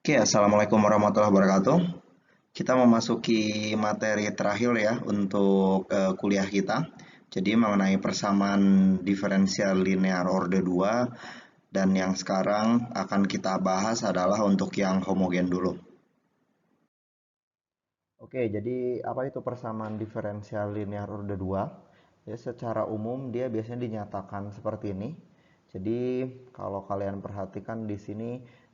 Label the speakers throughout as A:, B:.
A: Oke, Assalamualaikum warahmatullahi wabarakatuh. Kita memasuki materi terakhir ya untuk kuliah kita. Jadi mengenai persamaan diferensial linear orde 2 dan yang sekarang akan kita bahas adalah untuk yang homogen dulu. Oke, jadi apa itu persamaan diferensial linear orde 2? Ya, secara umum dia biasanya dinyatakan seperti ini. Jadi kalau kalian perhatikan di sini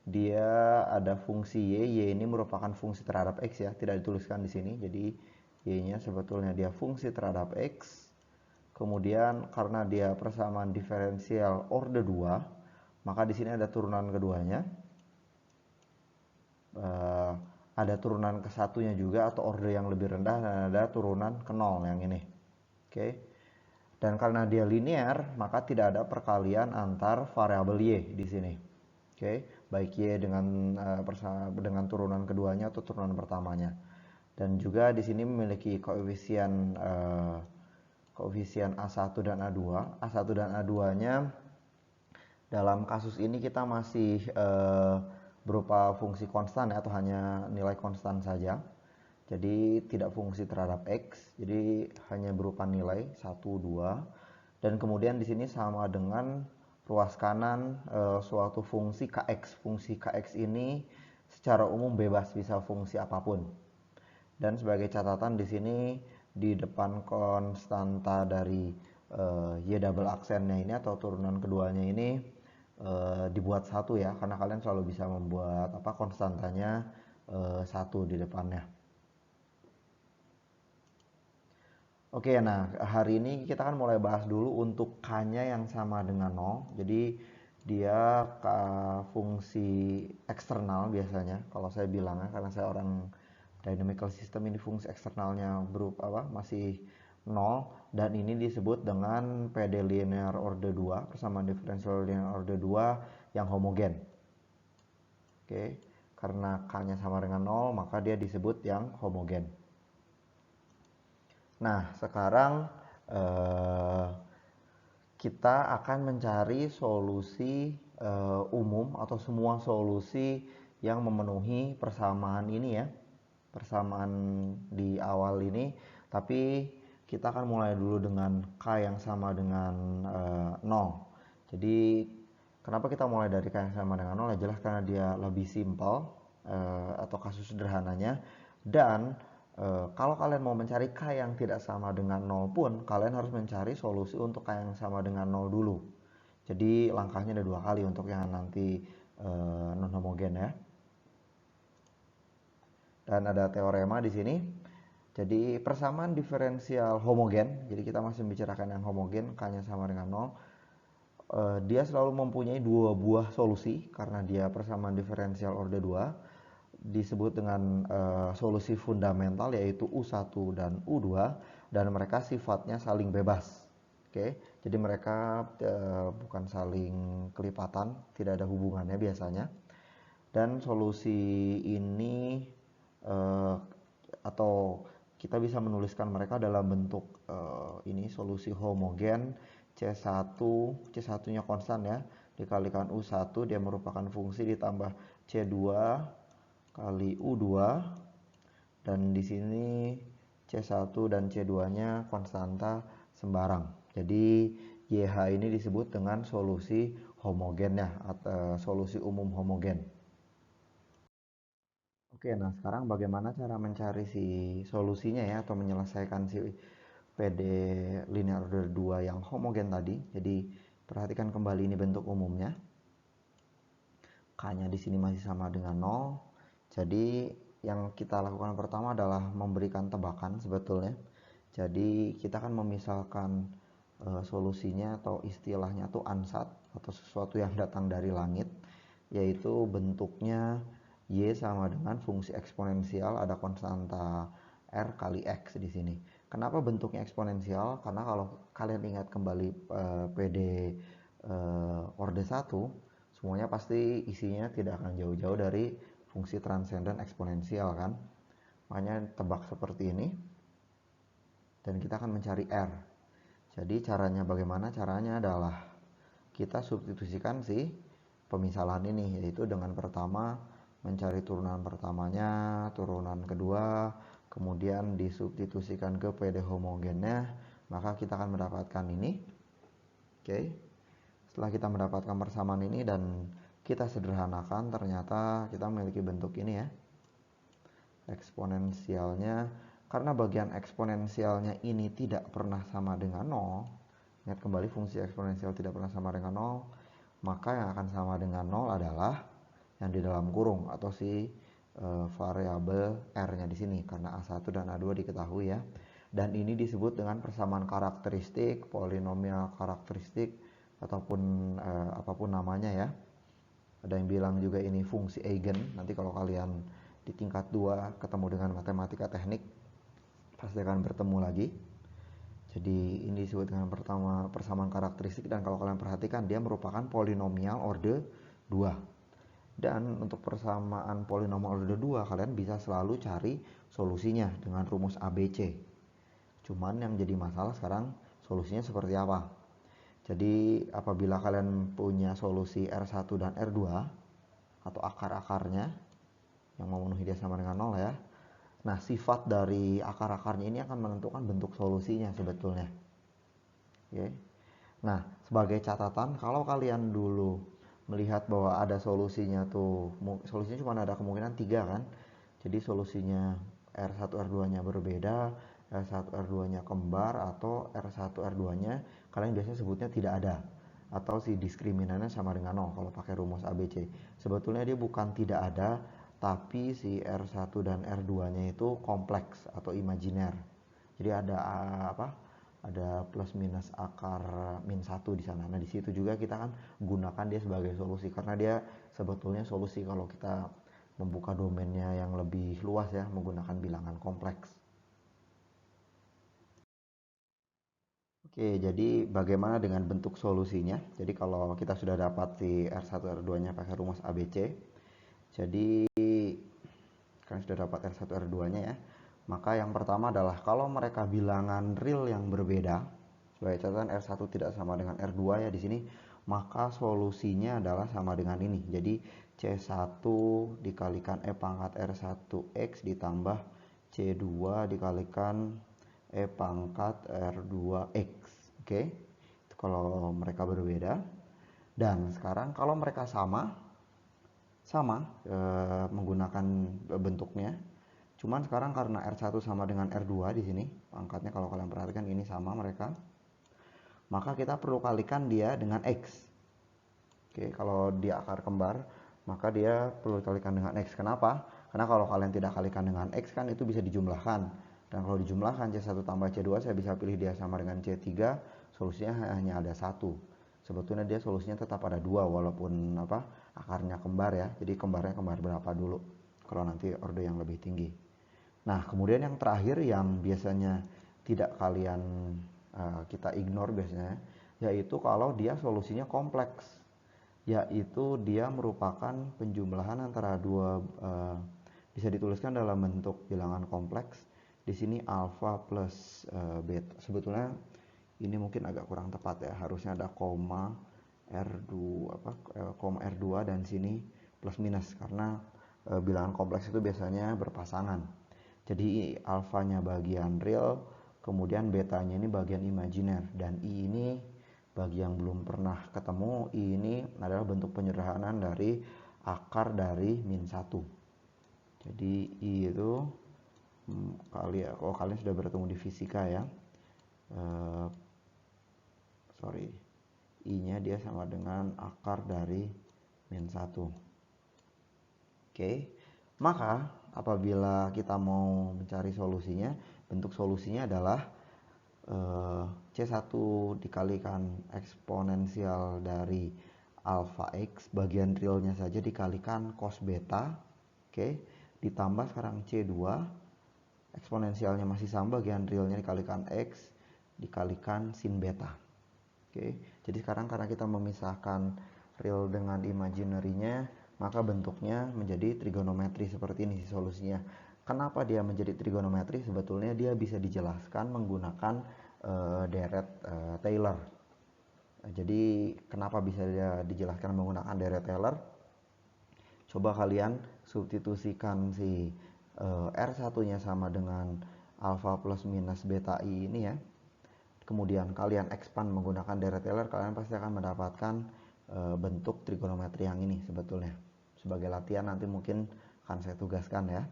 A: dia ada fungsi y ini merupakan fungsi terhadap x ya, tidak dituliskan di sini. Jadi y-nya sebetulnya dia fungsi terhadap x. Kemudian karena dia persamaan diferensial orde 2, maka di sini ada turunan keduanya. Uh, ada turunan ke satunya juga atau order yang lebih rendah, dan ada turunan ke nol yang ini. Oke. Dan karena dia linear, maka tidak ada perkalian antar variabel y di sini. Oke, baik y dengan turunan keduanya atau turunan pertamanya. Dan juga di sini memiliki koefisien A1 dan A2. A1 dan A2-nya dalam kasus ini kita masih berupa fungsi konstan ya, atau hanya nilai konstan saja. Jadi tidak fungsi terhadap x, jadi hanya berupa nilai 1, 2. Dan kemudian di sini sama dengan ruas kanan suatu fungsi kx. Fungsi kx ini secara umum bebas bisa fungsi apapun. Dan sebagai catatan di sini di depan konstanta dari y double aksennya ini atau turunan keduanya ini dibuat satu ya, karena kalian selalu bisa membuat konstantanya satu di depannya. Oke, nah hari ini kita kan mulai bahas dulu untuk k-nya yang sama dengan 0. Jadi dia fungsi eksternal biasanya kalau saya bilangnya, karena saya orang dynamical system, ini fungsi eksternalnya berupa masih 0, dan ini disebut dengan PD linear orde 2, persamaan diferensial linear orde 2 yang homogen. Oke, karena k-nya sama dengan 0 maka dia disebut yang homogen. Nah, sekarang kita akan mencari solusi umum atau semua solusi yang memenuhi persamaan ini ya, persamaan di awal ini. Tapi kita akan mulai dulu dengan k yang sama dengan 0. Jadi kenapa kita mulai dari k yang sama dengan 0? Ya jelas karena dia lebih simpel atau kasus sederhananya. Dan kalau kalian mau mencari k yang tidak sama dengan 0 pun, kalian harus mencari solusi untuk k yang sama dengan 0 dulu. Jadi langkahnya ada dua kali untuk yang nanti non homogen ya. Dan ada teorema di sini. Jadi persamaan diferensial homogen, jadi kita masih membicarakan yang homogen, k-nya sama dengan 0. Dia selalu mempunyai dua buah solusi karena dia persamaan diferensial orde 2. Disebut dengan solusi fundamental, yaitu U1 dan U2, dan mereka sifatnya saling bebas. Oke, jadi mereka bukan saling kelipatan, tidak ada hubungannya biasanya. Dan solusi ini atau kita bisa menuliskan mereka dalam bentuk ini solusi homogen C1, C1-nya konstan ya, dikalikan U1, dia merupakan fungsi, ditambah C2 kali U2, dan di sini C1 dan C2-nya konstanta sembarang. Jadi YH ini disebut dengan solusi homogen ya, atau solusi umum homogen. Oke, nah sekarang bagaimana cara mencari si solusinya ya, atau menyelesaikan si PD linear order 2 yang homogen tadi. Jadi perhatikan kembali ini bentuk umumnya. K-nya di sini masih sama dengan 0. Jadi yang kita lakukan pertama adalah memberikan tebakan sebetulnya. Jadi kita akan memisalkan solusinya atau istilahnya tuh ansat, atau sesuatu yang datang dari langit, yaitu bentuknya y sama dengan fungsi eksponensial, ada konstanta r kali x di sini. Kenapa bentuknya eksponensial? Karena kalau kalian ingat kembali PD orde 1, semuanya pasti isinya tidak akan jauh-jauh dari fungsi transenden eksponensial kan. Makanya tebak seperti ini. Dan kita akan mencari R. Jadi caranya bagaimana? Caranya adalah kita substitusikan si pemisalan ini, yaitu dengan pertama mencari turunan pertamanya, turunan kedua, kemudian disubstitusikan ke PD homogennya, maka kita akan mendapatkan ini. Oke. Setelah kita mendapatkan persamaan ini dan kita sederhanakan, ternyata kita memiliki bentuk ini ya. Eksponensialnya, karena bagian eksponensialnya ini tidak pernah sama dengan 0. Ingat kembali, fungsi eksponensial tidak pernah sama dengan 0, maka yang akan sama dengan 0 adalah yang di dalam kurung atau si variabel R-nya di sini, karena A1 dan A2 diketahui ya. Dan ini disebut dengan persamaan karakteristik, polinomial karakteristik, ataupun apapun namanya ya. Ada yang bilang juga ini fungsi eigen. Nanti kalau kalian di tingkat 2 ketemu dengan matematika teknik, pasti akan bertemu lagi. Jadi ini disebut dengan pertama persamaan karakteristik, dan kalau kalian perhatikan dia merupakan polinomial orde 2. Dan untuk persamaan polinomial orde 2 kalian bisa selalu cari solusinya dengan rumus ABC. Cuman yang jadi masalah sekarang solusinya seperti apa. Jadi apabila kalian punya solusi R1 dan R2 atau akar-akarnya yang memenuhi dia sama dengan 0 ya. Nah, sifat dari akar-akarnya ini akan menentukan bentuk solusinya sebetulnya. Oke. Nah, sebagai catatan, kalau kalian dulu melihat bahwa ada solusinya tuh, solusinya cuma ada kemungkinan 3 kan. Jadi solusinya R1 R2-nya berbeda, R1 R2-nya kembar, atau R1 R2-nya kalian biasanya sebutnya tidak ada, atau si diskriminannya sama dengan 0 kalau pakai rumus ABC. Sebetulnya dia bukan tidak ada, tapi si R1 dan R2-nya itu kompleks atau imajiner. Jadi ada ada plus minus akar min 1 di sana. Nah, di situ juga kita kan gunakan dia sebagai solusi, karena dia sebetulnya solusi kalau kita membuka domainnya yang lebih luas ya, menggunakan bilangan kompleks. Oke, jadi bagaimana dengan bentuk solusinya? Jadi kalau kita sudah dapat si R1 R2-nya pakai rumus ABC, jadi kalian sudah dapat R1 R2-nya ya. Maka yang pertama adalah kalau mereka bilangan real yang berbeda, sebagai catatan R1 tidak sama dengan R2 ya di sini, maka solusinya adalah sama dengan ini. Jadi C1 dikalikan E pangkat R1X ditambah C2 dikalikan E pangkat R2X. Oke. Itu kalau mereka berbeda. Dan sekarang kalau mereka sama menggunakan bentuknya. Cuman sekarang karena R1 sama dengan R2 di sini, pangkatnya kalau kalian perhatikan ini sama mereka. Maka kita perlu kalikan dia dengan X. Oke, kalau dia akar kembar, maka dia perlu kalikan dengan X. Kenapa? Karena kalau kalian tidak kalikan dengan X kan itu bisa dijumlahkan. Dan kalau dijumlahkan C1 tambah C2, saya bisa pilih dia sama dengan C3, solusinya hanya ada 1. Sebetulnya dia solusinya tetap ada 2 walaupun akarnya kembar ya. Jadi kembarnya kembar berapa dulu kalau nanti orde yang lebih tinggi. Nah, kemudian yang terakhir yang biasanya tidak kalian kita ignore biasanya, yaitu kalau dia solusinya kompleks, yaitu dia merupakan penjumlahan antara dua, bisa dituliskan dalam bentuk bilangan kompleks. Di sini alfa plus beta. Sebetulnya ini mungkin agak kurang tepat ya, harusnya ada koma koma R2 dan sini plus minus, karena bilangan kompleks itu biasanya berpasangan. Jadi alfanya bagian real, kemudian betanya ini bagian imajiner, dan I ini bagi yang belum pernah ketemu, I ini adalah bentuk penyederhanaan dari akar dari min 1. Jadi I itu kalian sudah bertemu di fisika ya, I nya dia sama dengan akar dari min 1. Oke, maka apabila kita mau mencari solusinya, bentuk solusinya adalah C1 dikalikan eksponensial dari alfa X, bagian realnya saja dikalikan cos beta, oke, ditambah sekarang C2, eksponensialnya masih sama, bagian realnya dikalikan X, dikalikan sin beta. Oke, jadi sekarang karena kita memisahkan real dengan imaginary-nya, maka bentuknya menjadi trigonometri seperti ini solusinya. Kenapa dia menjadi trigonometri? Sebetulnya dia bisa dijelaskan menggunakan deret Taylor. Jadi kenapa bisa dia dijelaskan menggunakan deret Taylor? Coba kalian substitusikan si R1-nya sama dengan alfa plus minus beta I ini ya. Kemudian kalian expand menggunakan Dirac Taylor, kalian pasti akan mendapatkan bentuk trigonometri yang ini sebetulnya. Sebagai latihan nanti mungkin akan saya tugaskan ya.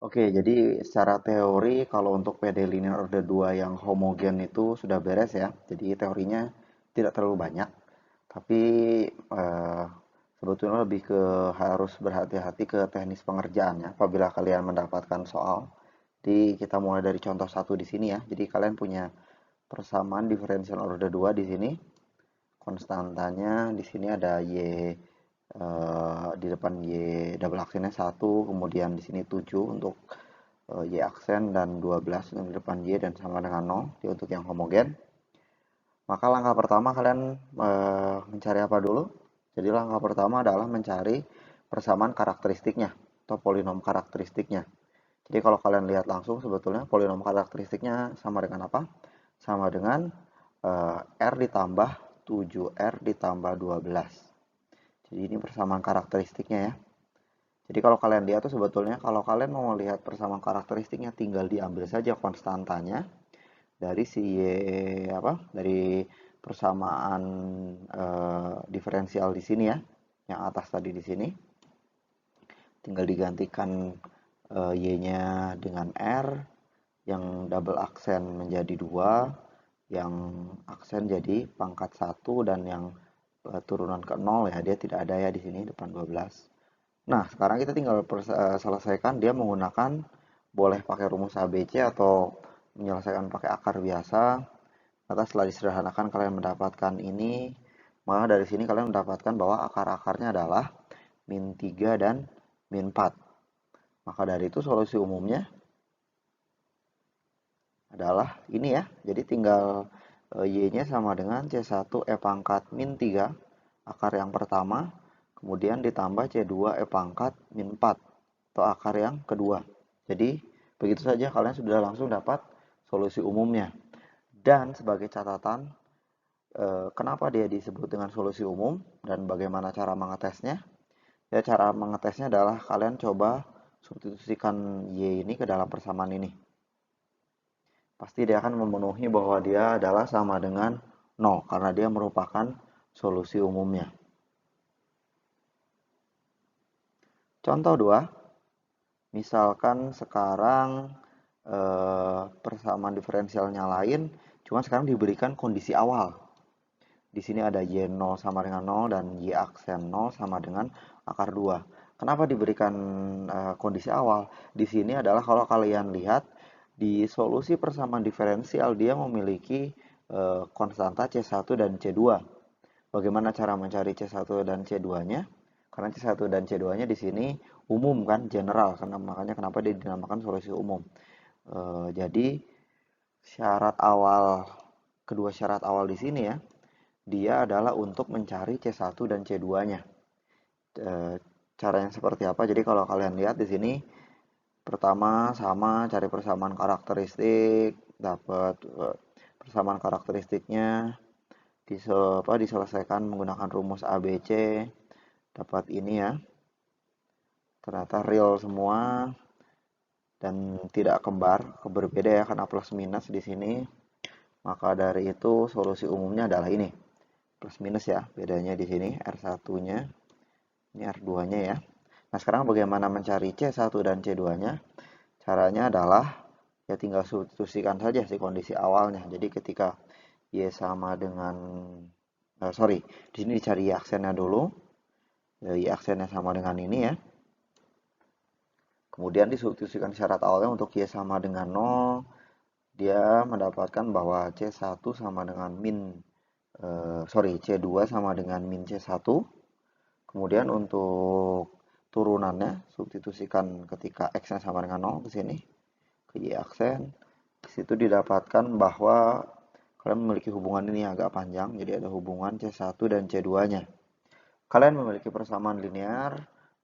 A: Oke, jadi secara teori kalau untuk PD linear order 2 yang homogen itu sudah beres ya. Jadi teorinya tidak terlalu banyak. Tapi sebetulnya lebih ke harus berhati-hati ke teknis pengerjaannya apabila kalian mendapatkan soal. Jadi kita mulai dari contoh satu di sini ya. Jadi kalian punya persamaan diferensial order 2 di sini. Konstantanya di sini ada Y di depan Y double aksennya 1, kemudian di sini 7 untuk Y aksen dan 12 untuk di depan Y dan sama dengan 0 untuk yang homogen. Maka langkah pertama kalian mencari apa dulu? Jadi langkah pertama adalah mencari persamaan karakteristiknya atau polinom karakteristiknya. Jadi kalau kalian lihat langsung sebetulnya polinom karakteristiknya sama dengan apa? Sama dengan R ditambah 7R ditambah 12. Jadi ini persamaan karakteristiknya ya. Jadi kalau kalian lihat tuh sebetulnya kalau kalian mau lihat persamaan karakteristiknya tinggal diambil saja konstantanya dari si Y dari persamaan diferensial di sini ya, yang atas tadi di sini. Tinggal digantikan Y-nya dengan R, yang double aksen menjadi 2, yang aksen jadi pangkat 1 dan yang turunan ke 0 ya, dia tidak ada ya di sini depan 12. Nah, sekarang kita tinggal selesaikan dia menggunakan boleh pakai rumus ABC atau menyelesaikan pakai akar biasa. Maka setelah disederhanakan kalian mendapatkan ini, maka dari sini kalian mendapatkan bahwa akar-akarnya adalah min 3 dan min 4. Maka dari itu solusi umumnya adalah ini ya. Jadi tinggal Y-nya sama dengan C1 E pangkat min 3, akar yang pertama, kemudian ditambah C2 E pangkat min 4, atau akar yang kedua. Jadi begitu saja kalian sudah langsung dapat solusi umumnya. Dan sebagai catatan, kenapa dia disebut dengan solusi umum dan bagaimana cara mengetesnya? Ya, cara mengetesnya adalah kalian coba substitusikan Y ini ke dalam persamaan ini. Pasti dia akan memenuhi bahwa dia adalah sama dengan 0 karena dia merupakan solusi umumnya. Contoh 2, misalkan sekarang persamaan diferensialnya lain, cuma sekarang diberikan kondisi awal. Di sini ada Y0 sama dengan 0 dan Y aksen 0 sama dengan akar 2. Kenapa diberikan kondisi awal? Di sini adalah kalau kalian lihat di solusi persamaan diferensial dia memiliki konstanta C1 dan C2. Bagaimana cara mencari C1 dan C2-nya? Karena C1 dan C2-nya di sini umum kan, general, karena makanya kenapa dia dinamakan solusi umum. Jadi kedua syarat awal di sini ya, dia adalah untuk mencari C1 dan C2-nya. Caranya seperti apa? Jadi kalau kalian lihat di sini, pertama sama cari persamaan karakteristik, dapat persamaan karakteristiknya, diselesaikan menggunakan rumus ABC, dapat ini ya. Ternyata real semua dan tidak kembar, berbeda ya karena plus minus di sini. Maka dari itu solusi umumnya adalah ini. Plus minus ya, bedanya di sini R1-nya, ini R2-nya ya. Nah, sekarang bagaimana mencari C1 dan C2-nya? Caranya adalah ya tinggal substitusikan saja si kondisi awalnya. Jadi ketika Y sama dengan di sini dicari Y aksennya dulu. Y aksennya sama dengan ini ya. Kemudian disubstitusikan syarat awalnya untuk Y sama dengan 0. Dia mendapatkan bahwa C1 sama dengan C2 sama dengan min C1. Kemudian untuk turunannya substitusikan ketika X-nya sama dengan 0 ke sini ke Y aksen. Di situ didapatkan bahwa kalian memiliki hubungan ini agak panjang, jadi ada hubungan C1 dan C2-nya. Kalian memiliki persamaan linear,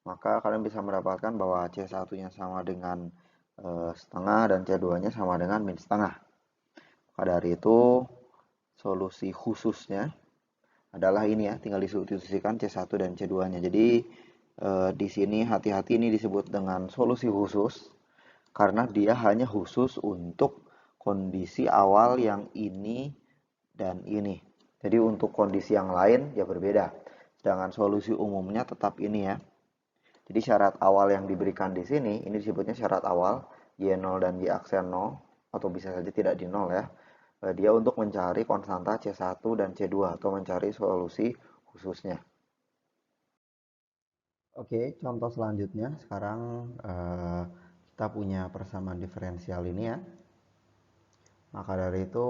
A: maka kalian bisa mendapatkan bahwa C1-nya sama dengan setengah dan C2-nya sama dengan min setengah. Maka dari itu solusi khususnya adalah ini ya, tinggal disubstitusikan C1 dan C2-nya. Jadi di sini hati-hati, ini disebut dengan solusi khusus karena dia hanya khusus untuk kondisi awal yang ini dan ini. Jadi untuk kondisi yang lain ya berbeda. Sedangkan solusi umumnya tetap ini ya. Jadi syarat awal yang diberikan di sini, ini disebutnya syarat awal, Y0 dan Y aksen 0, atau bisa saja tidak di 0 ya. Dia untuk mencari konstanta C1 dan C2 atau mencari solusi khususnya. Oke, contoh selanjutnya sekarang kita punya persamaan diferensial ini ya. Maka dari itu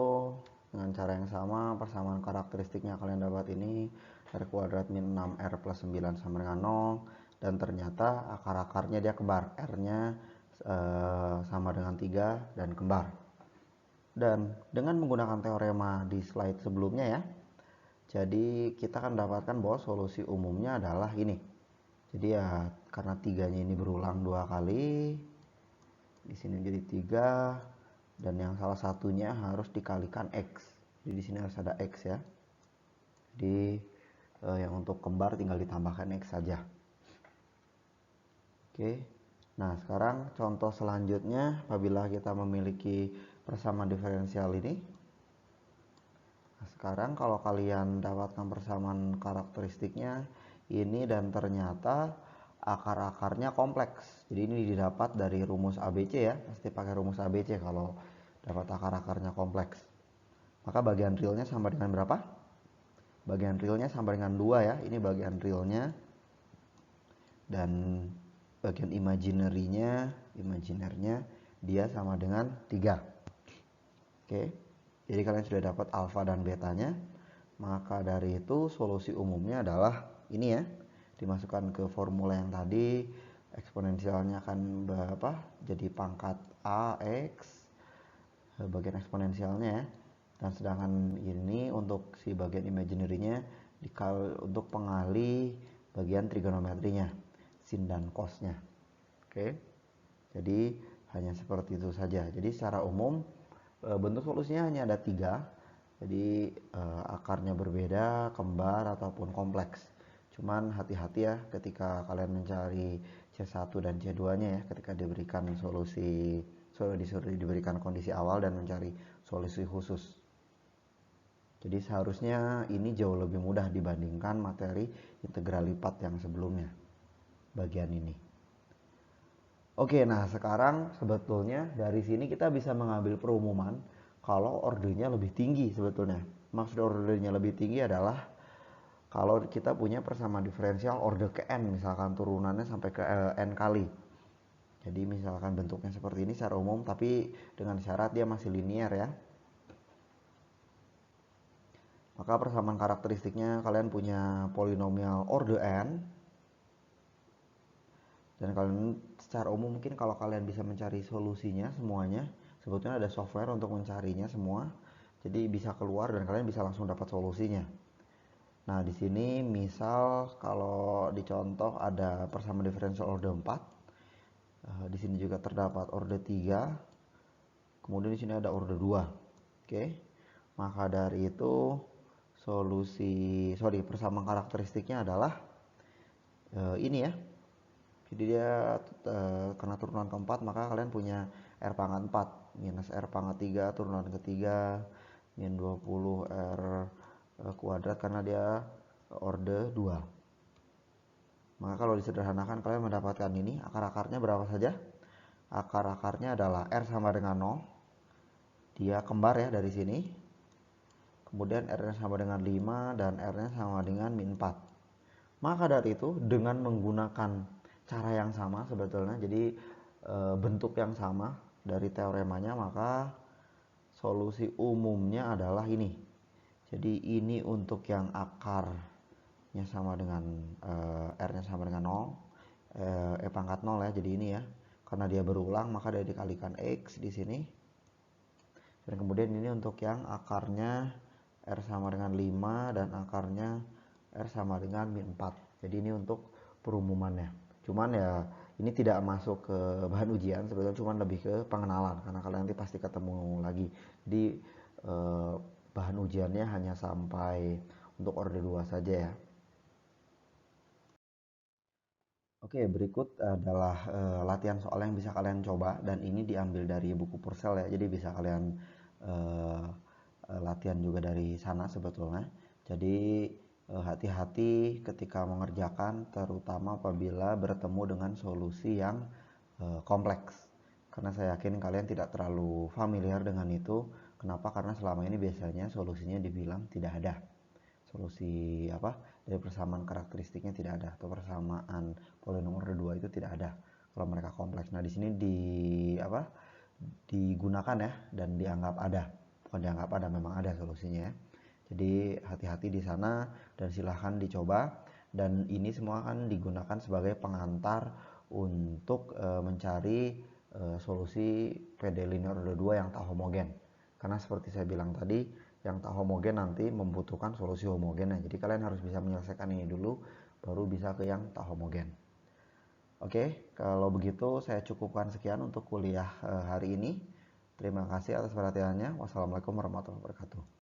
A: dengan cara yang sama persamaan karakteristiknya kalian dapat ini R kuadrat min 6R plus 9 sama dengan 0, dan ternyata akar-akarnya dia kembar, R-nya sama dengan 3 dan kembar. Dan dengan menggunakan teorema di slide sebelumnya ya, jadi kita akan dapatkan bahwa solusi umumnya adalah ini. Jadi ya karena 3-nya ini berulang 2 kali, di sini jadi 3, dan yang salah satunya harus dikalikan X. Jadi di sini harus ada X ya. Jadi yang untuk kembar tinggal ditambahkan X saja. Oke. Nah, sekarang contoh selanjutnya apabila kita memiliki persamaan diferensial ini. Nah, sekarang kalau kalian dapatkan persamaan karakteristiknya ini dan ternyata akar-akarnya kompleks. Jadi ini didapat dari rumus ABC ya, pasti pakai rumus ABC kalau dapat akar-akarnya kompleks. Maka bagian realnya sama dengan berapa? Bagian realnya sama dengan 2 ya, ini bagian realnya. Dan bagian imaginernya dia sama dengan 3. Oke, jadi kalian sudah dapat alfa dan betanya. Maka dari itu solusi umumnya adalah ini ya, dimasukkan ke formula yang tadi, eksponensialnya akan berapa? Jadi pangkat AX bagian eksponensialnya ya. Dan sedangkan ini untuk si bagian imaginary-nya untuk pengali bagian trigonometrinya, sin dan cos-nya. Oke. Jadi hanya seperti itu saja. Jadi secara umum bentuk solusinya hanya ada 3. Jadi akarnya berbeda, kembar ataupun kompleks. Cuman hati-hati ya ketika kalian mencari C1 dan C2-nya ya, ketika diberikan disuruh diberikan kondisi awal dan mencari solusi khusus. Jadi seharusnya ini jauh lebih mudah dibandingkan materi integral lipat yang sebelumnya, bagian ini. Oke, nah sekarang sebetulnya dari sini kita bisa mengambil perumuman kalau ordernya lebih tinggi sebetulnya. Maksud ordernya lebih tinggi adalah kalau kita punya persamaan diferensial order ke n, misalkan turunannya sampai ke n kali. Jadi misalkan bentuknya seperti ini secara umum, tapi dengan syarat dia masih linear ya. Maka persamaan karakteristiknya kalian punya polinomial order n. Dan kalian secara umum mungkin kalau kalian bisa mencari solusinya semuanya, sebetulnya ada software untuk mencarinya semua. Jadi bisa keluar dan kalian bisa langsung dapat solusinya. Nah, di sini misal kalau dicontoh ada persamaan diferensial order 4. Di sini juga terdapat order 3. Kemudian di sini ada order 2. Oke. Maka dari itu persamaan karakteristiknya adalah ini ya. Jadi dia karena turunan keempat, maka kalian punya R pangkat 4 minus R pangkat 3 turunan ketiga min 20 R kuadrat karena dia order 2. Maka kalau disederhanakan kalian mendapatkan ini, akar-akarnya berapa saja? Akar-akarnya adalah R sama dengan 0. Dia kembar ya dari sini. Kemudian R-nya sama dengan 5 dan R-nya sama dengan min 4. Maka dari itu dengan menggunakan cara yang sama sebetulnya, jadi bentuk yang sama dari teoremanya, maka solusi umumnya adalah ini. Jadi ini untuk yang akarnya sama dengan R-nya sama dengan 0, pangkat 0 ya, jadi ini ya. Karena dia berulang maka dia dikalikan X di sini. Dan kemudian ini untuk yang akarnya R sama dengan 5 dan akarnya R sama dengan min 4. Jadi ini untuk perumumannya. Cuman ya ini tidak masuk ke bahan ujian sebetulnya, cuman lebih ke pengenalan karena kalian nanti pasti ketemu lagi. Jadi bahan ujiannya hanya sampai untuk orde 2 saja ya. Oke, berikut adalah latihan soal yang bisa kalian coba, dan ini diambil dari buku Purcell ya. Jadi bisa kalian uh, latihan juga dari sana sebetulnya. Jadi hati-hati ketika mengerjakan, terutama apabila bertemu dengan solusi yang kompleks. Karena saya yakin kalian tidak terlalu familiar dengan itu. Kenapa? Karena selama ini biasanya solusinya dibilang tidak ada. Solusi apa dari persamaan karakteristiknya tidak ada, atau persamaan polinom order 2 itu tidak ada kalau mereka kompleks. Nah, di sini digunakan ya, dan dianggap ada. Bukan dianggap ada, memang ada solusinya ya. Jadi hati-hati di sana dan silahkan dicoba. Dan ini semua kan digunakan sebagai pengantar untuk mencari solusi PD linear order 2 yang tak homogen. Karena seperti saya bilang tadi, yang tak homogen nanti membutuhkan solusi homogen. Jadi kalian harus bisa menyelesaikan ini dulu, baru bisa ke yang tak homogen. Oke, kalau begitu saya cukupkan sekian untuk kuliah hari ini. Terima kasih atas perhatiannya. Wassalamualaikum warahmatullahi wabarakatuh.